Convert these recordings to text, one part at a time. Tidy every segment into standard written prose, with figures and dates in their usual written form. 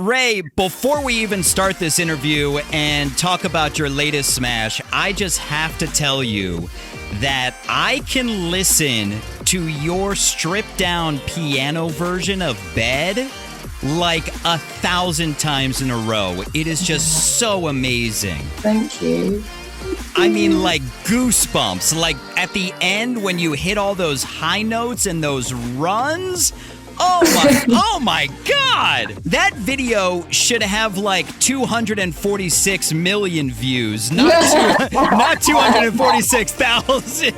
Raye, before we even start this interview and talk about your latest smash, I just have to tell you that I can listen to your stripped down piano version of Bed like 1,000 times in a row. It is just so amazing. Thank you. I mean, like goosebumps. Like at the end when you hit all those high notes and those runs. Oh my God! That video should have like 246 million views, not 246,000.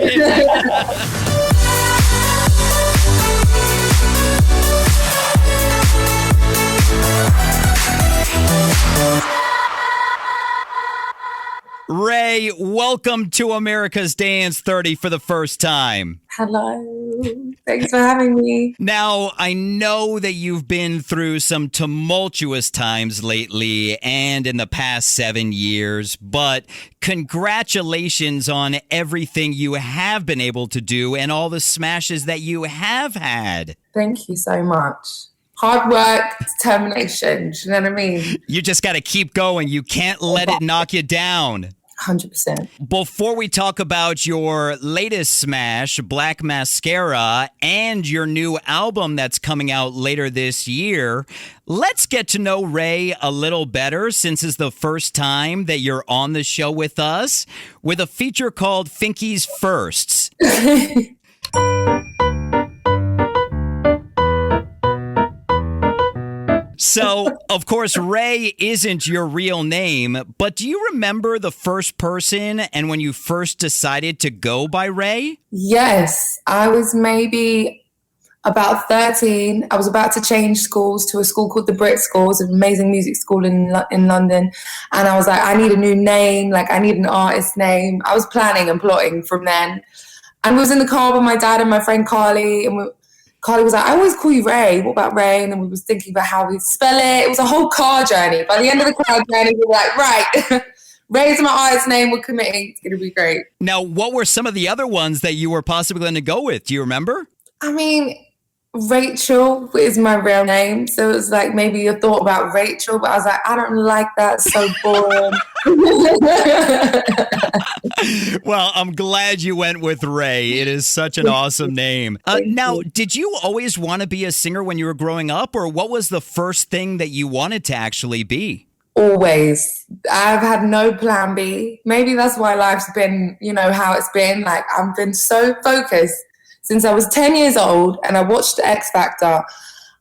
Raye, welcome to America's Dance 30 for the first time. Hello. Thanks for having me. Now, I know that you've been through some tumultuous times lately and in the past 7 years, but congratulations on everything you have been able to do and all the smashes that you have had. Thank you so much. Hard work, determination. Do you know what I mean? You just got to keep going. You can't let it knock you down. 100%. Before we talk about your latest smash, Black Mascara, and your new album that's coming out later this year, let's get to know Raye a little better since it's the first time that you're on the show with us with a feature called Finky's Firsts. So, of course, Raye isn't your real name, but do you remember the first person and when you first decided to go by Raye? Yes, I was maybe about 13. I was about to change schools to a school called the Brit School. It's an amazing music school in London. And I was like, I need a new name. Like, I need an artist name. I was planning and plotting from then. And we was in the car with my dad and my friend Carly, and Carly was like, I always call you Raye. What about Raye? And then we was thinking about how we spell it. It was a whole car journey. By the end of the car journey, we were like, right, Raye's my artist name. We're committing. It's going to be great. Now, what were some of the other ones that you were possibly going to go with? Do you remember? I mean, Rachel is my real name. So it was like maybe a thought about Rachel, but I was like, I don't like that. It's so boring. Well, I'm glad you went with Raye. It is such an awesome name. Now, did you always want to be a singer when you were growing up, or what was the first thing that you wanted to actually be? Always. I've had no plan B. Maybe that's why life's been, how it's been. Like, I've been so focused since I was 10 years old and I watched X Factor.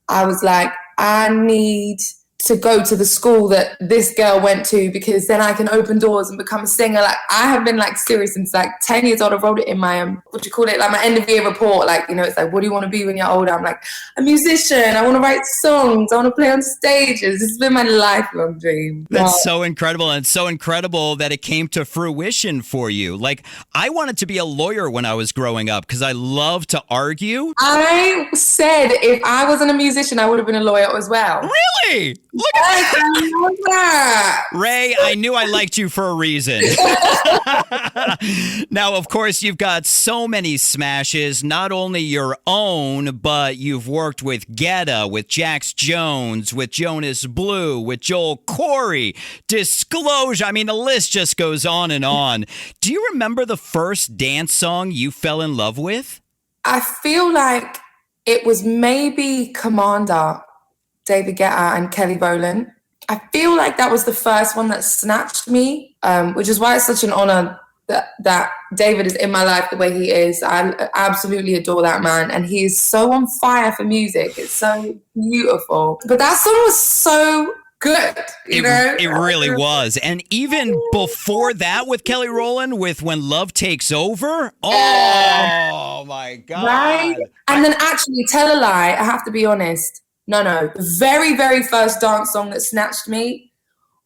I was like, I need to go to the school that this girl went to because then I can open doors and become a singer. Like, I have been like serious since like 10 years old. I wrote it in my, like my end of year report. Like, it's like, what do you want to be when you're older? I'm like, a musician. I want to write songs. I want to play on stages. This has been my lifelong dream. That's so incredible. And it's so incredible that it came to fruition for you. Like, I wanted to be a lawyer when I was growing up because I love to argue. I said if I wasn't a musician, I would have been a lawyer as well. Really? Look at that. Raye, I knew I liked you for a reason. Now, of course, you've got so many smashes, not only your own, but you've worked with Guetta, with Jax Jones, with Jonas Blue, with Joel Corey, Disclosure. I mean, the list just goes on and on. Do you remember the first dance song you fell in love with? I feel like it was maybe Commander, David Guetta and Kelly Rowland. I feel like that was the first one that snatched me, which is why it's such an honor that David is in my life the way he is. I absolutely adore that man, and he is so on fire for music. It's so beautiful. But that song was so good, It really was. And even before that with Kelly Rowland, with When Love Takes Over, oh my God. Right? And then actually, tell a lie, I have to be honest. No. The very, very first dance song that snatched me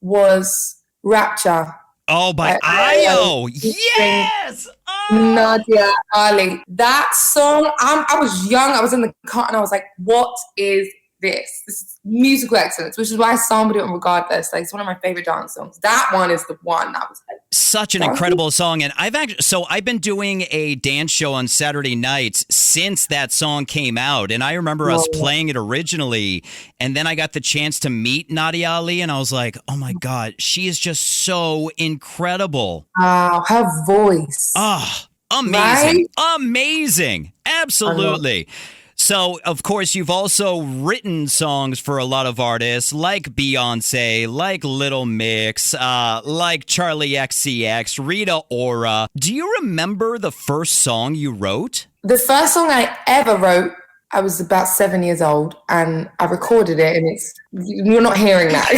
was Rapture. Oh, by Io. Yes! Oh. Nadia Ali. That song, I was young. I was in the car and I was like, what is this. This is musical excellence, which is why I sampled it on Regardless. Like, it's one of my favorite dance songs. That one is the one that was like, such an incredible song. And I've been doing a dance show on Saturday nights since that song came out. And I remember us playing it originally. And then I got the chance to meet Nadia Ali. And I was like, oh my God, she is just so incredible. Her voice. Oh, amazing. Right? Amazing. Absolutely. So, of course, you've also written songs for a lot of artists like Beyonce, like Little Mix, like Charlie XCX, Rita Ora. Do you remember the first song you wrote? The first song I ever wrote, I was about 7 years old, and I recorded it, and you're not hearing that.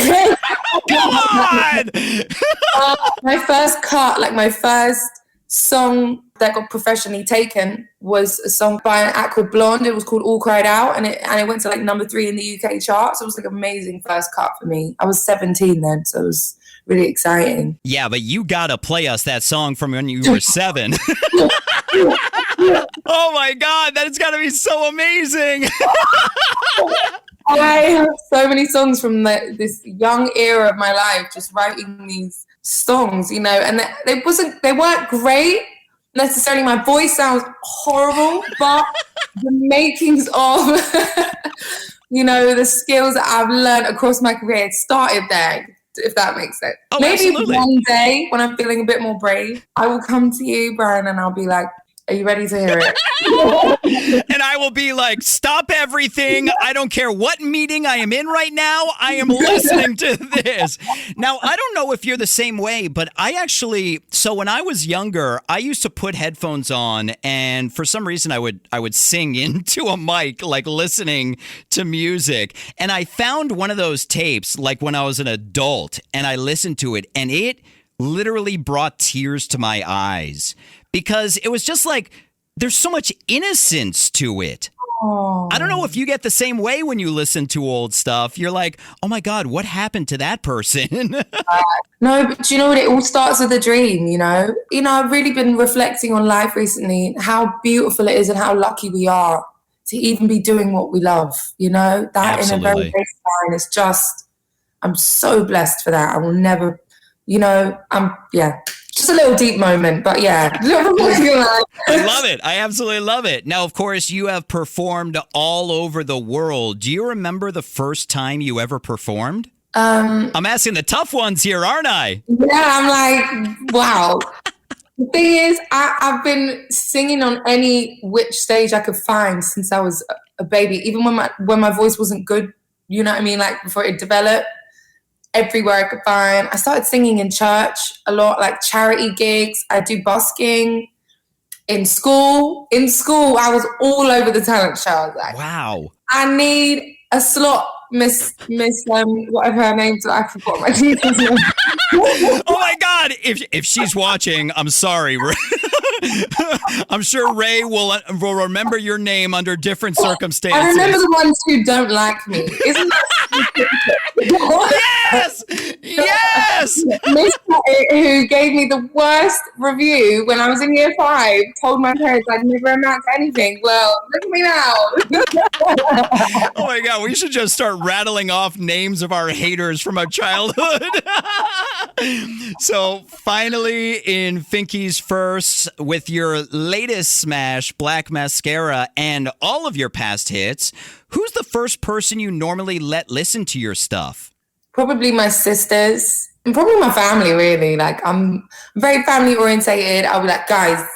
Come on! My first cut, like my first song that got professionally taken was a song by an act called Blonde. It was called All Cried Out, and it went to like number 3 in the UK charts. It was like an amazing first cut for me. I was 17 then, so it was really exciting. Yeah, but you gotta play us that song from when you were 7. Oh my God, that's gotta be so amazing. I have so many songs from this young era of my life, just writing these songs, you know, and they weren't great necessarily. My voice sounds horrible, but the makings of you know, the skills that I've learned across my career started there, if that makes sense. Oh, maybe absolutely. One day when I'm feeling a bit more brave, I will come to you, Brian, and I'll be like, are you ready to hear it? And I will be like, stop everything. I don't care what meeting I am in right now. I am listening to this. Now, I don't know if you're the same way, but so when I was younger, I used to put headphones on, and for some reason I would sing into a mic, like listening to music. And I found one of those tapes, like when I was an adult, and I listened to it, and it literally brought tears to my eyes. Because it was just like, there's so much innocence to it. Oh. I don't know if you get the same way when you listen to old stuff. You're like, oh my God, what happened to that person? No, but do you know what? It all starts with a dream, you know? You know, I've really been reflecting on life recently, how beautiful it is and how lucky we are to even be doing what we love, you know? That Absolutely. in a very baseline is just, I'm so blessed for that. I will never, you know, just a little deep moment, but yeah. I love it. I absolutely love it. Now, of course, you have performed all over the world. Do you remember the first time you ever performed? I'm asking the tough ones here, aren't I? Yeah, I'm like, wow. The thing is, I've been singing on any which stage I could find since I was a baby, even when my voice wasn't good, you know what I mean, like before it developed. Everywhere I could find. I started singing in church a lot, like charity gigs. I do busking in school. In school, I was all over the talent show. I was like, wow. I need a slot, Miss whatever her name is. I forgot my teacher's name. Oh my God! If she's watching, I'm sorry. I'm sure Raye will remember your name under different circumstances. I remember the ones who don't like me. Isn't that Yes! Yes! Miss who gave me the worst review when I was in year 5, told my parents I'd never amount to anything. Well, look at me now. Oh my God, we should just start rattling off names of our haters from our childhood. So finally, in Finky's first, with your latest smash, Black Mascara, and all of your past hits, who's the first person you normally let listen to your stuff? Probably my sisters and probably my family, really. Like, I'm very family orientated. I'll be like, guys,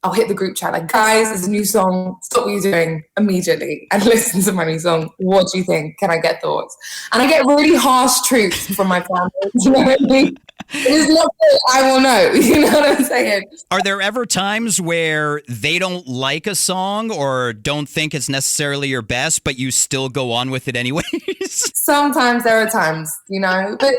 I'll hit the group chat. Like, guys, there's a new song. Stop what you're doing immediately and listen to my new song. What do you think? Can I get thoughts? And I get really harsh truths from my family. You know what I mean? It is not good. I will know. You know what I'm saying? Are there ever times where they don't like a song or don't think it's necessarily your best, but you still go on with it anyways? Sometimes there are times, you know, but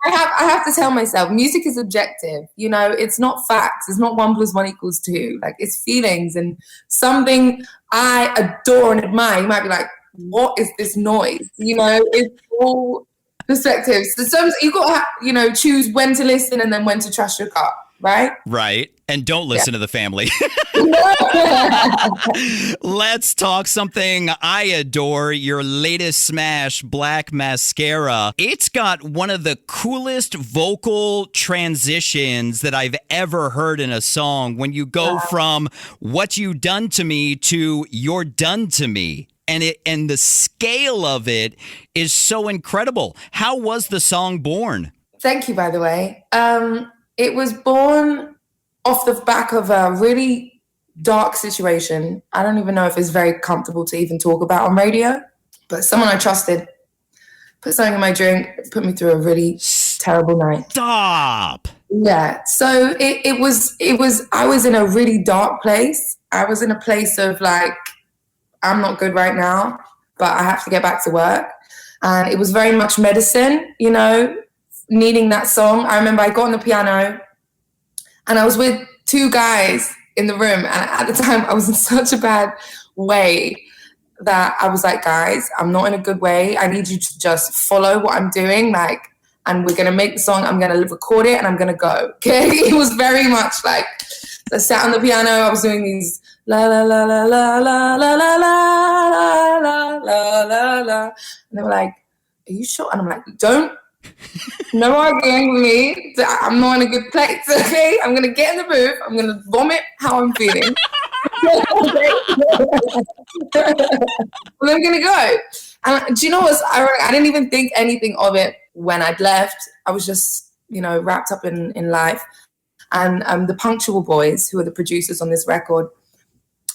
I have to tell myself music is objective. You know, it's not facts. It's not 1 + 1 = 2. Like, it's feelings, and something I adore and admire. You might be like, what is this noise? You know, it's all perspectives. So you've got to, you know, choose when to listen and then when to trash your cut. right? Right. And don't listen to the family. Let's talk something I adore. Your latest smash, Black Mascara. It's got one of the coolest vocal transitions that I've ever heard in a song when you go from what you done to me to you're done to me. And the scale of it is so incredible. How was the song born? Thank you, by the way. It was born off the back of a really dark situation. I don't even know if it's very comfortable to even talk about on radio, but someone I trusted put something in my drink, put me through a really terrible night. Stop. Yeah. So it was, I was in a really dark place. I was in a place of like, I'm not good right now, but I have to get back to work. And it was very much medicine, you know, needing that song. I remember I got on the piano and I was with two guys in the room. And at the time I was in such a bad way that I was like, guys, I'm not in a good way. I need you to just follow what I'm doing. Like, and we're going to make the song. I'm going to record it and I'm going to go. Okay. It was very much like I sat on the piano. I was doing these la la la la la la la la la la la la la. And they were like, are you sure? And I'm like, don't. No arguing with me. I'm not in a good place, okay? I'm going to get in the booth. I'm going to vomit how I'm feeling. And I'm going to go. And do you know what's ironic? I didn't even think anything of it when I'd left. I was just, you know, wrapped up in life. And the Punctual Boys, who are the producers on this record,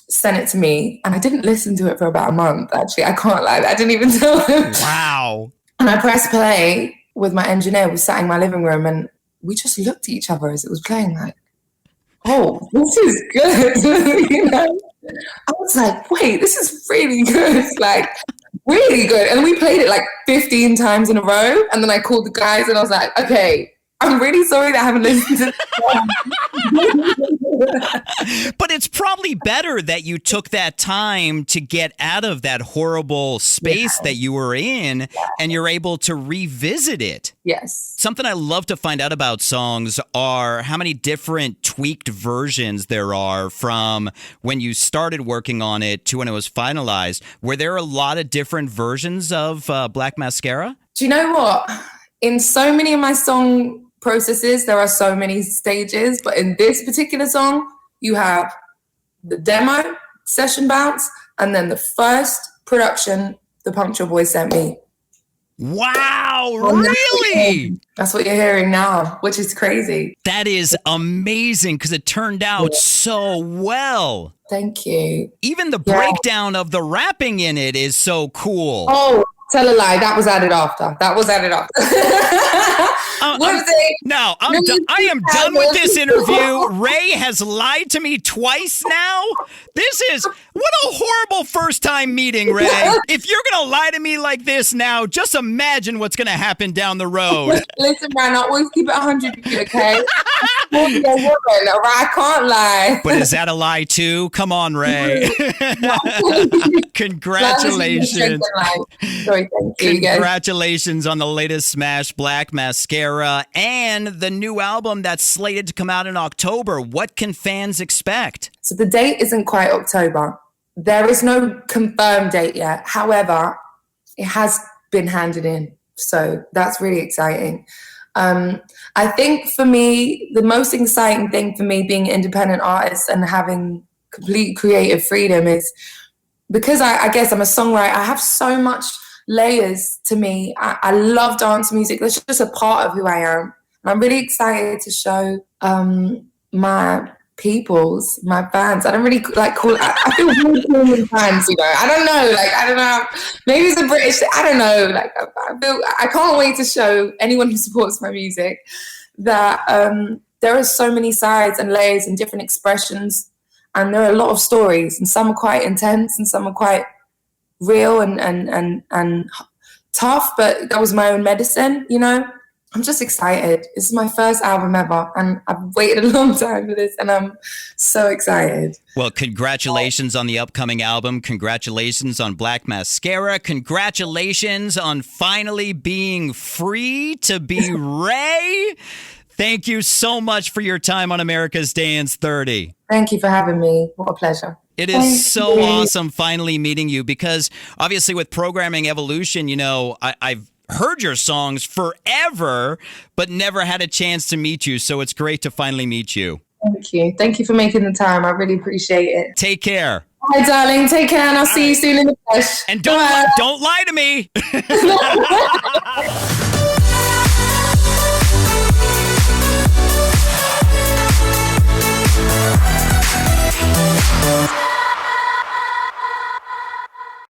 sent it to me. And I didn't listen to it for about a month, actually. I can't lie. I didn't even tell them. Wow. And I pressed play with my engineer. We sat in my living room and we just looked at each other as it was playing like, oh, this is good. You know? I was like, wait, this is really good. Like, really good. And we played it like 15 times in a row. And then I called the guys and I was like, okay, I'm really sorry that I haven't listened to this. But it's probably better that you took that time to get out of that horrible space that you were in and you're able to revisit it. Yes. Something I love to find out about songs are how many different tweaked versions there are from when you started working on it to when it was finalized. Were there a lot of different versions of Black Mascara? Do you know what? In so many of my song processes, there are so many stages, but in this particular song, you have the demo, session bounce, and then the first production the Punctual Boys sent me. Wow, really? That's what you're hearing now, which is crazy. That is amazing because it turned out so well. Thank you. Even the breakdown of the rapping in it is so cool. Oh, tell a lie. That was added after. I am done with this interview. Raye has lied to me twice now. What a horrible first time meeting, Raye. If you're going to lie to me like this now, just imagine what's going to happen down the road. Listen, man, I always keep it 100 with you, okay? I can't lie. But is that a lie too? Come on, Raye. Congratulations. Sorry, thank you, Congratulations on the latest smash, Black Mascara, and the new album that's slated to come out in October. What can fans expect? So the date isn't quite October. There is no confirmed date yet. However, it has been handed in. So that's really exciting. I think for me, the most exciting thing for me being an independent artist and having complete creative freedom is because I guess I'm a songwriter. I have so much layers to me. I love dance music. That's just a part of who I am. And I'm really excited to show my fans. I don't really call it. I feel really cool with fans, you know. I don't know. Maybe it's a British. I don't know. I can't wait to show anyone who supports my music that there are so many sides and layers and different expressions, and there are a lot of stories, and some are quite intense and some are quite real and tough. But that was my own medicine, you know. I'm just excited. This is my first album ever, and I've waited a long time for this, and I'm so excited. Well, congratulations on the upcoming album. Congratulations on Black Mascara. Congratulations on finally being free to be Raye. Thank you so much for your time on America's Dance 30. Thank you for having me. What a pleasure. It is so awesome finally meeting you because obviously with Programming Evolution, you know, I've heard your songs forever, but never had a chance to meet you. So it's great to finally meet you. Thank you. Thank you for making the time. I really appreciate it. Take care. Hi, darling. Take care, and I'll see you soon in the flesh. And don't lie to me.